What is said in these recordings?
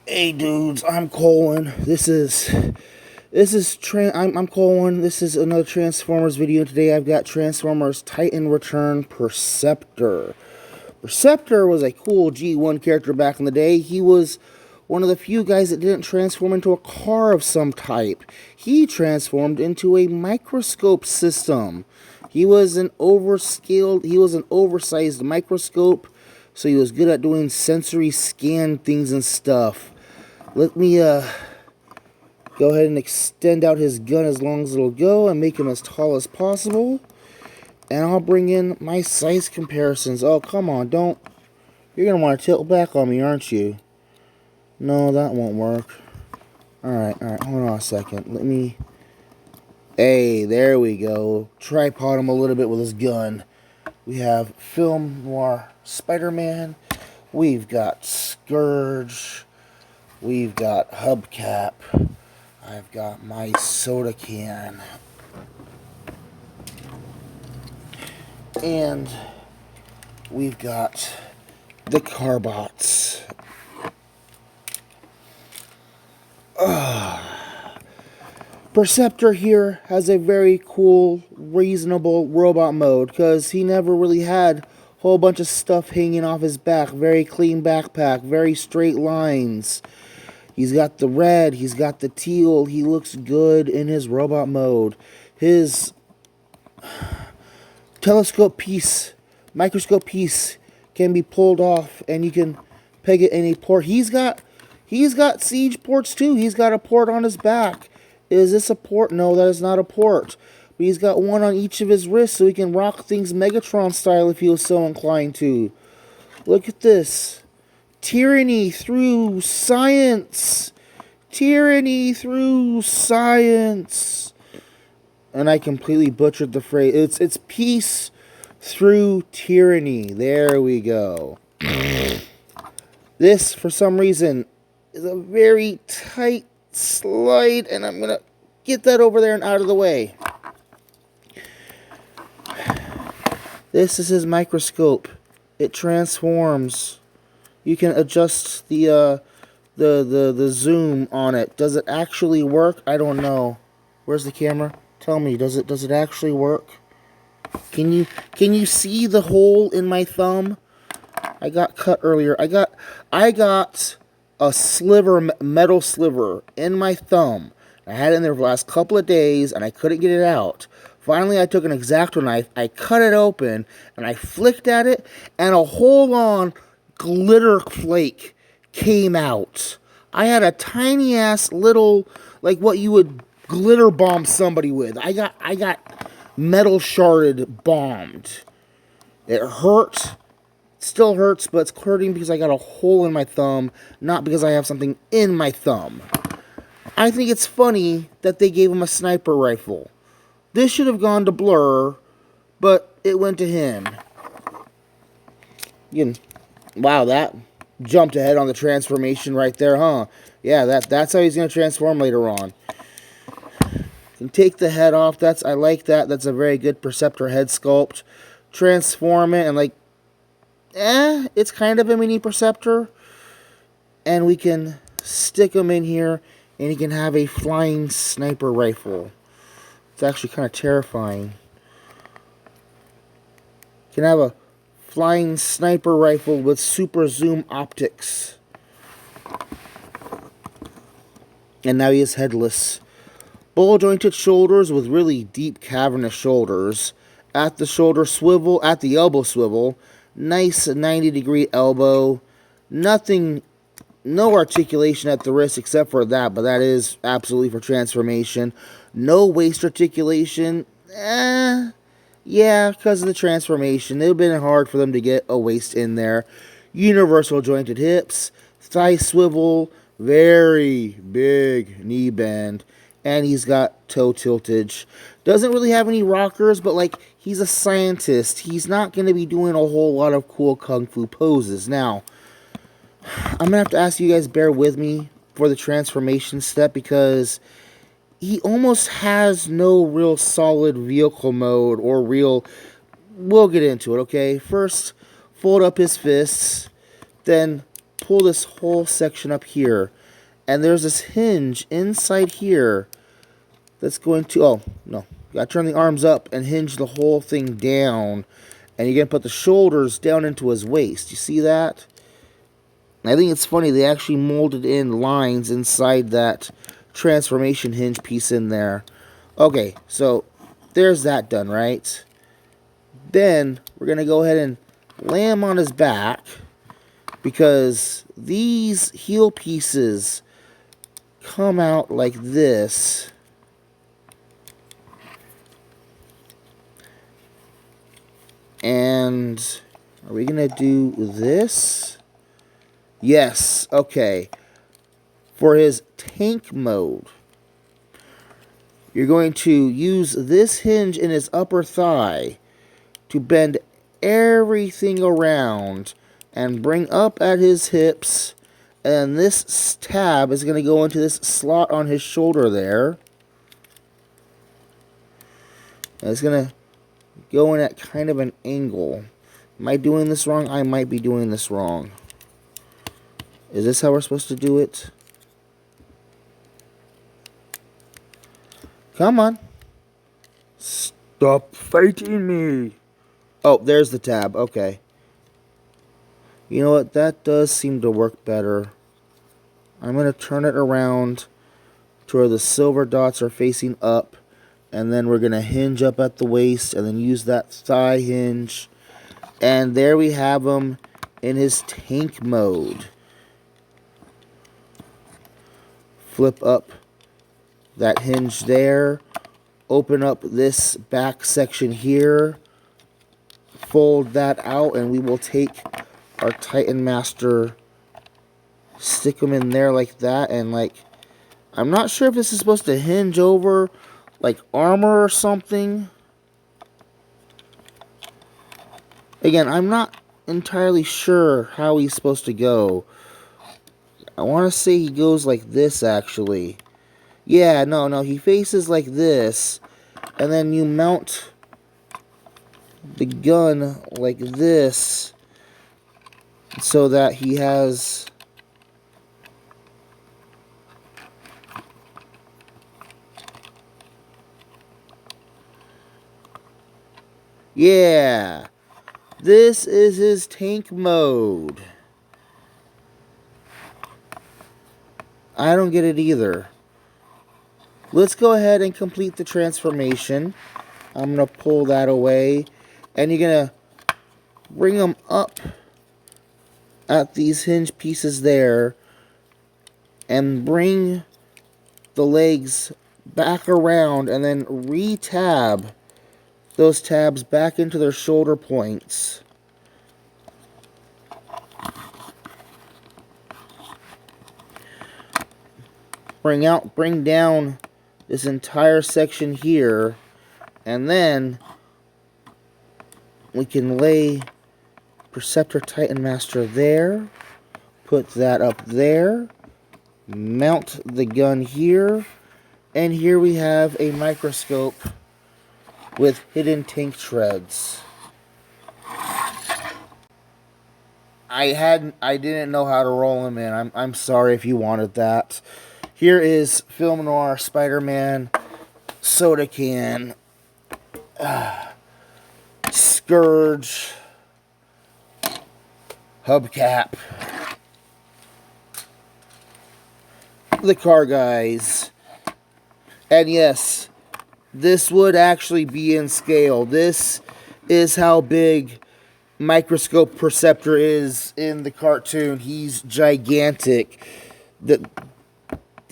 Hey dudes, I'm Colwen. I'm Colwen. This is another Transformers video. Today I've got Transformers Titan Return Perceptor. Perceptor was a cool G1 character back in the day. He was one of the few guys that didn't transform into a car of some type. He transformed into a microscope system. He was an oversized microscope, so he was good at doing sensory scan things and stuff. Let me go ahead and extend out his gun as long as it'll go and make him as tall as possible. And I'll bring in my size comparisons. Oh, come on, don't. You're going to want to tilt back on me, aren't you? No, that won't work. Alright, hold on a second. Let me... Hey, there we go. Tripod him a little bit with his gun. We have Film Noir Spider-Man. We've got Scourge. We've got Hubcap. I've got my soda can. And we've got the Carbots. Perceptor here has a very cool, reasonable robot mode because he never really had a whole bunch of stuff hanging off his back. Very clean backpack, very straight lines. He's got the red, he's got the teal. He looks good in his robot mode. His telescope piece, microscope piece can be pulled off and you can peg it in a port. He's got siege ports too. He's got a port on his back. Is this a port? No, that is not a port. But he's got one on each of his wrists so he can rock things Megatron style if he was so inclined to. Look at this. Tyranny through science. Tyranny through science. And I completely butchered the phrase. It's peace through tyranny. There we go. This, for some reason, is a very tight slide, and I'm gonna get that over there and out of the way. This is his microscope. It transforms. You can adjust the zoom on it. Does it actually work? I don't know. Where's the camera? Tell me, does it actually work? Can you see the hole in my thumb? I got cut earlier. I got a sliver, metal sliver in my thumb. I had it in there for the last couple of days and I couldn't get it out. Finally, I took an X-Acto knife, I cut it open, and I flicked at it, and a whole-on glitter flake came out. I had a tiny-ass little, like what you would glitter bomb somebody with. I got metal sharded bombed. It hurt. Still hurts, but it's hurting because I got a hole in my thumb, not because I have something in my thumb. I think it's funny that they gave him a sniper rifle. This should have gone to Blur, but it went to him. Wow, that jumped ahead on the transformation right there, huh? Yeah, that's how he's going to transform later on. Can take the head off. I like that. That's a very good Perceptor head sculpt. Transform it and it's kind of a mini Perceptor. And we can stick him in here and he can have a flying sniper rifle. It's actually kind of terrifying. Can have a flying sniper rifle with super zoom optics. And now he is headless. Ball jointed shoulders with really deep cavernous shoulders. At the shoulder swivel, at the elbow swivel. Nice 90-degree elbow. Nothing, no articulation at the wrist except for that, but that is absolutely for transformation. No waist articulation. Yeah, because of the transformation. It would have been hard for them to get a waist in there. Universal jointed hips. Thigh swivel. Very big knee bend. And he's got toe tiltage. Doesn't really have any rockers, but he's a scientist. He's not going to be doing a whole lot of cool kung fu poses. Now, I'm going to have to ask you guys bear with me for the transformation step because he almost has no real solid vehicle mode or real... We'll get into it, okay? First, fold up his fists, then pull this whole section up here. And there's this hinge inside here that's going to... Oh, no. You gotta turn the arms up and hinge the whole thing down. And you're gonna put the shoulders down into his waist. You see that? I think it's funny, they actually molded in lines inside that transformation hinge piece in there. Okay, so there's that done, right? Then we're going to go ahead and lay him on his back, because these heel pieces come out like this. And are we going to do this? Yes, okay. For his tank mode, you're going to use this hinge in his upper thigh to bend everything around and bring up at his hips. And this tab is going to go into this slot on his shoulder there. And it's going to go in at kind of an angle. Am I doing this wrong? I might be doing this wrong. Is this how we're supposed to do it? Come on. Stop fighting me. Oh, there's the tab. Okay. You know what? That does seem to work better. I'm going to turn it around to where the silver dots are facing up. And then we're going to hinge up at the waist and then use that thigh hinge. And there we have him in his tank mode. Flip up that hinge there. Open up this back section here. Fold that out, and we will take our Titan Master, stick them in there like that, and like, I'm not sure if this is supposed to hinge over like armor or something. Again, I'm not entirely sure how he's supposed to go. I want to say he goes like this, actually. Yeah, no, he faces like this, and then you mount the gun like this so that he has... Yeah, this is his tank mode. I don't get it either. Let's go ahead and complete the transformation. I'm going to pull that away. And you're going to bring them up at these hinge pieces there. And bring the legs back around. And then re-tab those tabs back into their shoulder points. Bring down this entire section here, and then we can lay Perceptor Titan Master there, put that up there, mount the gun here, and here we have a microscope with hidden tank treads. I didn't know how to roll him in. I'm sorry if you wanted that. Here is Film Noir Spider-Man soda can, Scourge, hubcap, the car guys, and yes, this would actually be in scale. This is how big Microscope Perceptor is in the cartoon. He's gigantic.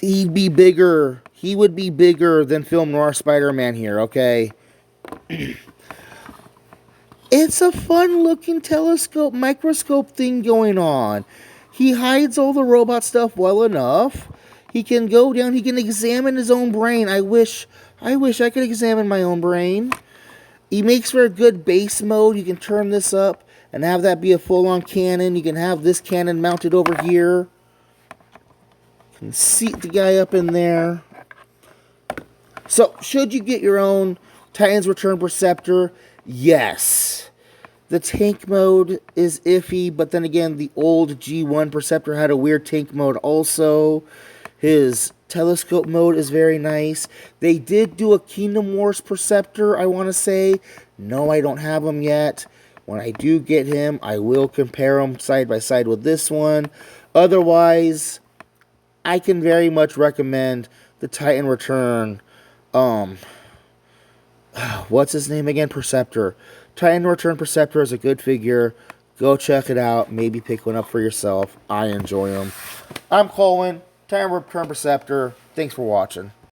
He would be bigger than Film Noir Spider-Man here, okay? It's a fun-looking telescope, microscope thing going on. He hides all the robot stuff well enough. He can go down, he can examine his own brain. I wish I could examine my own brain. He makes for a good base mode. You can turn this up and have that be a full-on cannon. You can have this cannon mounted over here. Seat the guy up in there. So, should you get your own Titans Return Perceptor? Yes. The tank mode is iffy, but then again, the old G1 Perceptor had a weird tank mode also. His telescope mode is very nice. They did do a Kingdom Wars Perceptor, I want to say. No, I don't have him yet. When I do get him, I will compare him side by side with this one. Otherwise, I can very much recommend the Titan Return. What's his name again? Perceptor. Titan Return Perceptor is a good figure. Go check it out. Maybe pick one up for yourself. I enjoy them. I'm Colwen. Titan Return Perceptor. Thanks for watching.